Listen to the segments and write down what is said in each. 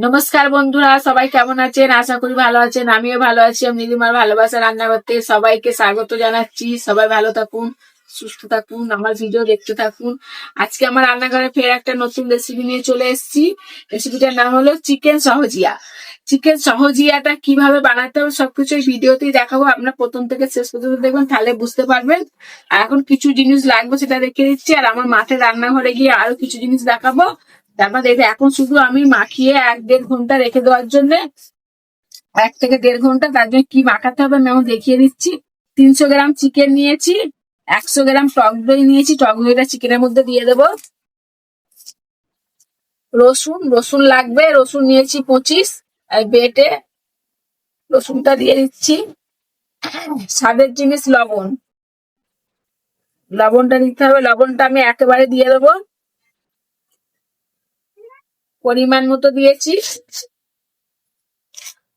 নমস্কার বন্ধুরা, সবাই কেমন আছেন? আশা করি ভালো আছেন। আমিও ভালো আছি। আমি নীলিমার ভালোবাসা রান্নাঘরতে সবাইকে স্বাগত জানাচ্ছি। সবাই ভালো থাকুন, সুস্থ থাকুন, আমার ভিডিও দেখতে থাকুন। আজকে আমার রান্নাঘরে ফের একটা নতুন রেসিপি নিয়ে চলে এসেছি। রেসিপিটার নাম হলো চিকেন সহজিয়া। চিকেন সহজিয়াটা কিভাবে বানাতে হবে সবকিছু এই ভিডিওতেই দেখাবো। আপনারা প্রথম থেকে শেষ পর্যন্ত দেখবেন, তাহলে বুঝতে পারবেন। আর এখন কিছু জিনিস লাগবে সেটা রেখে দিচ্ছি, আর আমার মাঠের রান্নাঘরে গিয়ে আরো কিছু জিনিস দেখাবো। তারপর দেখবে এখন শুধু আমি মাখিয়ে 1-1.5 ঘন্টা রেখে দেওয়ার জন্য, 1 থেকে 1.5 ঘন্টা, তার জন্য কি মাখাতে হবে আমি এখন দেখিয়ে দিচ্ছি। 300 গ্রাম চিকেন নিয়েছি, 100 গ্রাম টক দই নিয়েছি। টক দইটা চিকেনের মধ্যে দিয়ে দেবো। রসুন লাগবে, রসুন নিয়েছি 25, আর বেটে রসুনটা দিয়ে দিচ্ছি। স্বাদের জিনিস লবণটা দিতে হবে। লবণটা আমি একেবারে দিয়ে দেবো, পরিমাণ মতো দিয়েছি।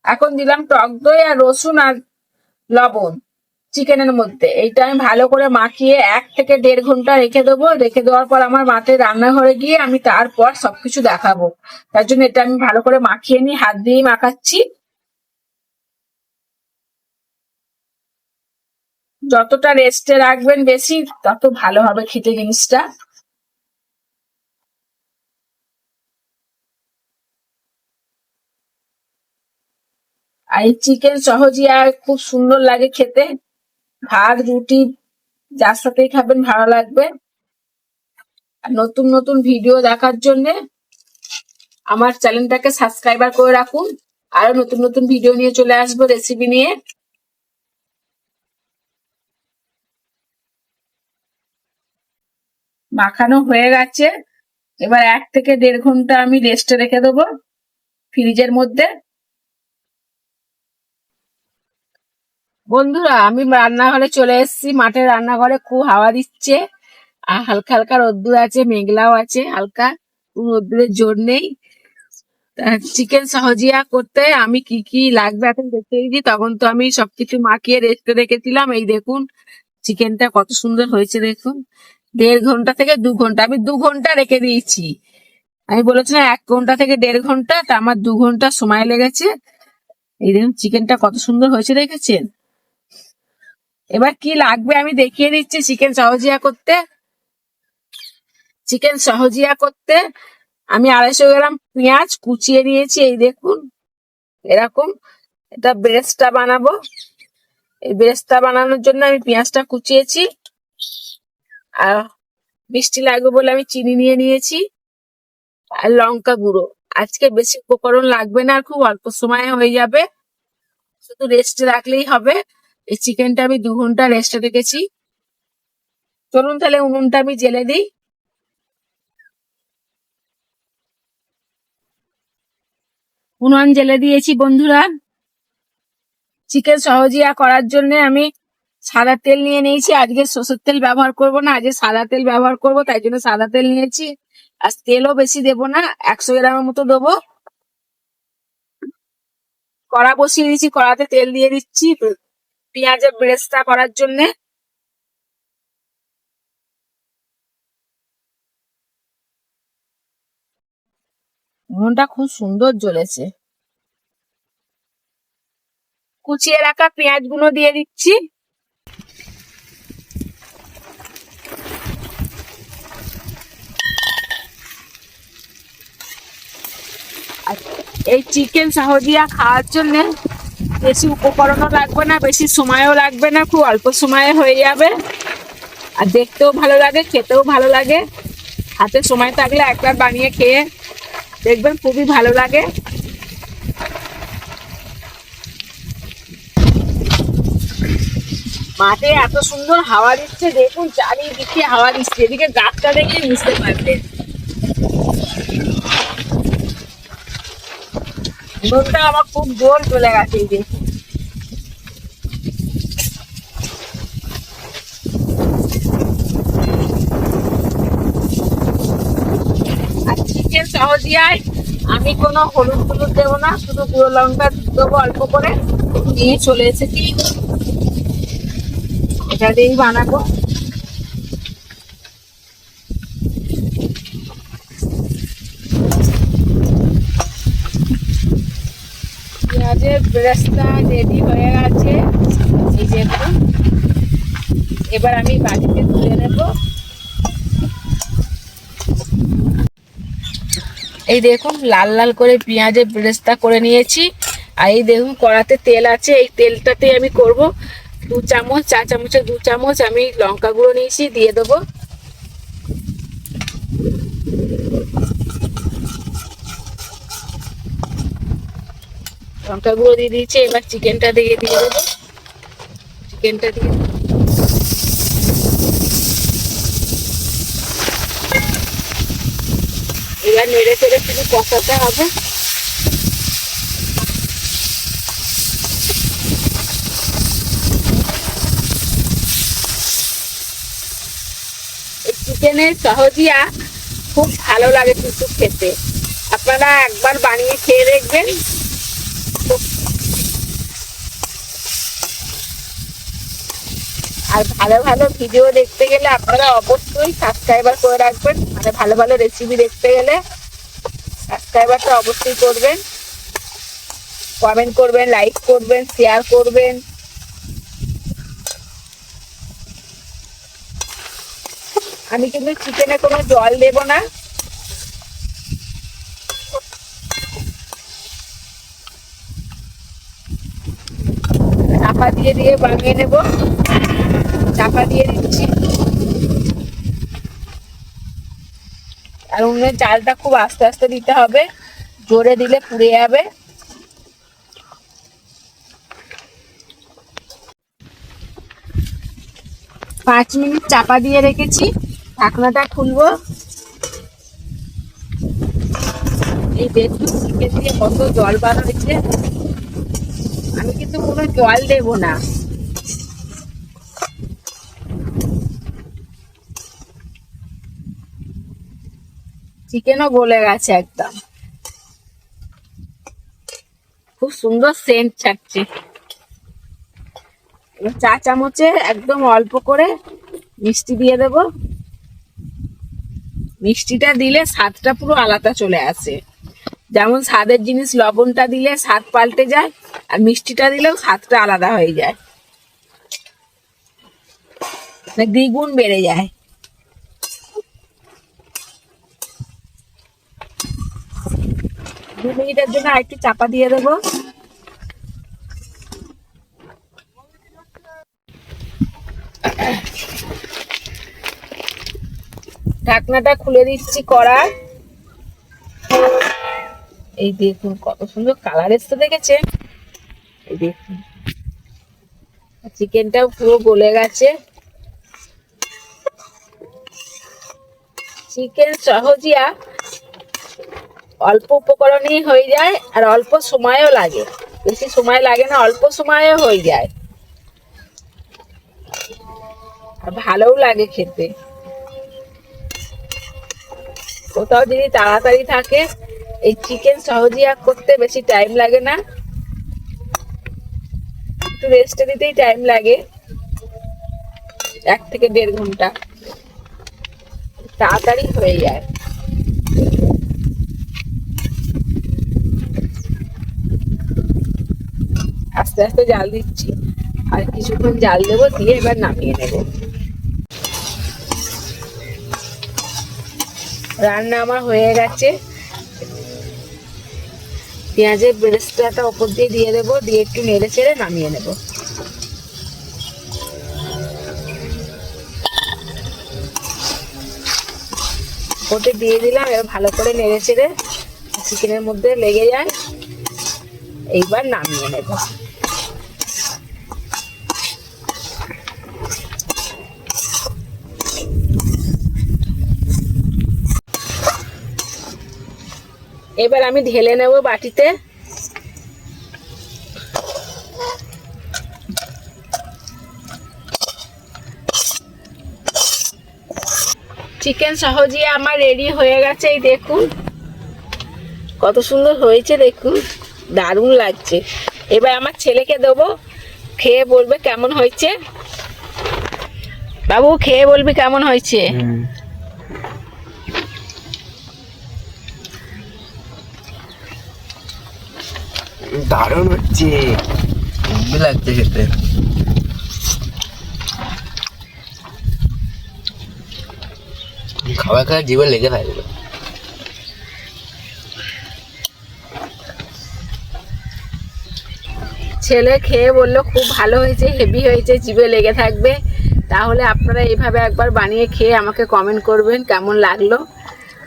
এখন দিলাম টক দই আর রসুন আর লবণ চিকেনের মধ্যে। এইটা আমি ভালো করে মাখিয়ে 1 থেকে 1.5 ঘন্টা রেখে দেবো। রেখে দেওয়ার পর আমার মাঠে রান্নাঘরে গিয়ে আমি তারপর সবকিছু দেখাবো। তার জন্য এটা আমি ভালো করে মাখিয়ে নিই, হাত দিয়েই মাখাচ্ছি। যতটা রেস্টে রাখবেন বেশি, তত ভালো হবে খেতে জিনিসটা। আর এই চিকেন সহজিয়া খুব সুন্দর লাগে খেতে। ভাত রুটি যার সাথেই খাবেন ভালো লাগবে। আর নতুন নতুন ভিডিও দেখার জন্য আমার চ্যানেলটাকে সাবস্ক্রাইবার করে রাখুন। আরো নতুন নতুন ভিডিও নিয়ে চলে আসবো, রেসিপি নিয়ে। মাখানো হয়ে গেছে। এবার 1 থেকে 1.5 ঘন্টা আমি রেস্টে রেখে দেবো ফ্রিজের মধ্যে। বন্ধুরা, আমি রান্নাঘরে চলে এসেছি। মাঠের রান্নাঘরে খুব হাওয়া দিচ্ছে, আর হালকা হালকা রোদ্দুর আছে, মেঘলাও আছে হালকা, রোদ্দুরের জোর নেই। চিকেন সহজিয়া করতে আমি কি কি লাগবে এখন দেখতে দিয়েছি। তখন তো আমি সবকিছু মাখিয়ে রেস্টে রেখেছিলাম। এই দেখুন চিকেনটা কত সুন্দর হয়েছে দেখুন। 1.5 ঘন্টা থেকে 2 ঘন্টা, আমি 2 ঘন্টা রেখে দিয়েছি। আমি বলেছিলাম 1 ঘন্টা থেকে 1.5 ঘন্টা, তা আমার 2 ঘন্টা সময় লেগেছে। এই দেখুন চিকেনটা কত সুন্দর হয়েছে, দেখেছেন? এবার কি লাগবে আমি দেখিয়ে দিচ্ছি। চিকেন সহজিয়া করতে আমি 250 গ্রাম পেঁয়াজ কুচিয়ে নিয়েছি। এই দেখুন এরকম। এটা ব্রেস্টটা বানাবো। এই ব্রেস্টটা বানানোর জন্য আমি পেঁয়াজটা কুচিয়েছি। আর মিষ্টি লাগবে বলে আমি চিনি নিয়ে নিয়েছি, আর লঙ্কা গুঁড়ো। আজকে বেশি উপকরণ লাগবে না, আর খুব অল্প সময়ে হয়ে যাবে, শুধু রেস্টে রাখলেই হবে। এই চিকেনটা আমি 2 ঘন্টা রেস্টে রেখেছি। চলুন তাহলে উনুনটা আমি জেলে দিই। উনুন জেলে দিয়েছি বন্ধুরা। চিকেন সহজিয়া করার জন্য আমি সাদা তেল নিয়ে নিয়েছি। আজকে সরষের তেল ব্যবহার করব না, আজকে সাদা তেল ব্যবহার করব, তাই জন্য সাদা তেল নিয়েছি। আর তেলও বেশি দেবো না, 100 গ্রামের মতো দেবো। কড়া বসিয়ে দিয়েছি, কড়াতে তেল দিয়ে দিচ্ছি পেঁয়াজের ব্রেস্তা করার জন্য। উনুনটা খুব সুন্দর জ্বলেছে। কুচিয়ে রাখা পেঁয়াজ গুলো দিয়ে দিচ্ছি। আর এই চিকেন সহজিয়া খাওয়ার জন্য বেশি উপকরণও লাগবে না, বেশি সময়ও লাগবে না, খুব অল্প সময়ে হয়ে যাবে। আর দেখতেও ভালো লাগে, খেতেও ভালো লাগে। হাতে সময় থাকলে একবার বানিয়ে খেয়ে দেখবেন, খুবই ভালো লাগে। মাঠে এত সুন্দর হাওয়া দিচ্ছে দেখুন, চারিদিকে হাওয়া দিচ্ছে। এদিকে গাছটা দেখে বুঝতে পারবেন। উনুনটা আমার খুব জোর চলে গেছে। এই দেখুন আর চিকেন সহজিয়ায় আমি কোনো হলুদ টলুদ দেবো না, শুধু গুঁড়ো লঙ্কা দেবো অল্প করে। নিয়ে চলে এসেছি, এটা দিয়েই বানাবো। পেঁয়াজের বেরেস্তা রেডি হয়ে গেছে, এই দেখুন। এবার আমি বাটিতে তুলে নেব। এই দেখুন লাল লাল করে পেঁয়াজের বেরেস্তা করে নিয়েছি। আর এই দেখুন কড়াতে তেল আছে, এই তেলটাতে আমি করব 2 চামচ, 4 চামচের 2 চামচ আমি লঙ্কা গুঁড়ো নিয়েছি, দিয়ে দেবো। লঙ্কা গুঁড়ো দিয়ে দিয়েছি। এবার চিকেনটা দিয়ে দেবো। চিকেনটা দিয়ে এবার নেড়ে চেড়ে শুধু কষাতে হবে। এই চিকেনের সহজিয়া খুব ভালো লাগে কিন্তু খেতে, আপনারা একবার বানিয়ে খেয়ে দেখবেন। আর ভালো ভালো ভিডিও দেখতে গেলে আপনারা অবশ্যই সাবস্ক্রাইবার করে রাখবেন, মানে ভালো ভালো রেসিপি দেখতে গেলে সাবস্ক্রাইবারটা অবশ্যই করবেন, কমেন্ট করবেন, লাইক করবেন, শেয়ার করবেন। আমি কিন্তু চিকেনে কোনো জল দেব না। চাপা দিয়ে দিয়ে বানিয়ে নেব। চাপা দিয়ে দিচ্ছি। আর উনুনের জালটা খুব আস্তে আস্তে দিতে হবে, জোরে দিলে পুড়ে যাবে। 5 মিনিট চাপা দিয়ে রেখেছি, ঢাকনাটা খুলবো। এই দেখুন চিকেন দিয়ে কত জল বার হয়েছে। আমি কিন্তু কোনো জল দেব না। চিকেনও গলে গেছে একদম, খুব সুন্দর সেন্ট ছাড়ছে। এবার 4 চামচে একদম অল্প করে মিষ্টি দিয়ে দেব। মিষ্টিটা দিলে স্বাদটা পুরো আলাদা চলে আসে। যেমন স্বাদের জিনিস লবণটা দিলে স্বাদ পাল্টে যায়, আর মিষ্টিটা দিলেও স্বাদটা আলাদা হয়ে যায়, দ্বিগুণ বেড়ে যায়। দু মিনিটের জন্য আরেকটু চাপা দিয়ে দেবো। ঢাকনাটা খুলে দিচ্ছি কড়া। এই দেখুন কত সুন্দর কালার এসছে, দেখেছেন? এই দেখুন চিকেনটাও পুরো গলে গেছে। চিকেন সহজিয়া অল্প উপকরণেই হয়ে যায়, আর অল্প সময়ও লাগে, বেশি সময় লাগে না, অল্প সময়ে হয়ে যায়, আর ভালোও লাগে খেতে। কোথাও যদি তাড়াতাড়ি থাকে এই চিকেন সহজিয়া করতে বেশি টাইম লাগে না, একটু রেস্টে দিতেই টাইম লাগে 1 থেকে 1.5 ঘন্টা, তাড়াতাড়ি হয়ে যায়। আস্তে আস্তে জাল দিচ্ছি, আর কিছুক্ষণ জাল দেবো, দিয়ে এবার নামিয়ে নেব। রান্না আমার হয়ে গেছে। পেঁয়াজের বেরেস্তাটা ওপর দিয়ে দেবো, দিয়ে একটু নেড়ে চেড়ে নামিয়ে নেব। ওতে দিয়ে দিলাম, এবার ভালো করে নেড়ে চেড়ে চিকেনের মধ্যে লেগে যায়, এইবার নামিয়ে নেব। এবার আমি ঢেলে নেব বাটিতে। চিকেন সহজিয়া আমার রেডি হয়ে গেছে। এই দেখুন কত সুন্দর হয়েছে, দেখুন দারুণ লাগছে। এবার আমার ছেলেকে দেবো, খেয়ে বলবে কেমন হয়েছে। বাবু খেয়ে বলবি কেমন হয়েছে। দারুণ হচ্ছে, খুবই লাগছে খেতে। খাবার খাওয়ার জীবন লেগে থাকবে। ছেলে খেয়ে বললো খুব ভালো হয়েছে, হেভি হয়েছে, জিভে লেগে থাকবে। তাহলে আপনারা এইভাবে একবার বানিয়ে খেয়ে আমাকে কমেন্ট করবেন কেমন লাগলো।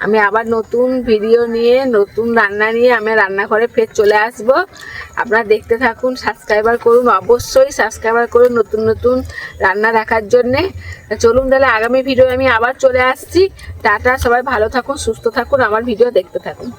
আমি আবার নতুন ভিডিও নিয়ে, নতুন রান্না নিয়ে আমি রান্নাঘরে ফের চলে আসব। আপনারা দেখতে থাকুন, সাবস্ক্রাইবার করুন, অবশ্যই সাবস্ক্রাইবার করুন নতুন নতুন রান্না দেখার জন্যে। চলুন তাহলে আগামী ভিডিও আমি আবার চলে আসছি। টাটা, সবাই ভালো থাকুন, সুস্থ থাকুন, আমার ভিডিও দেখতে থাকুন।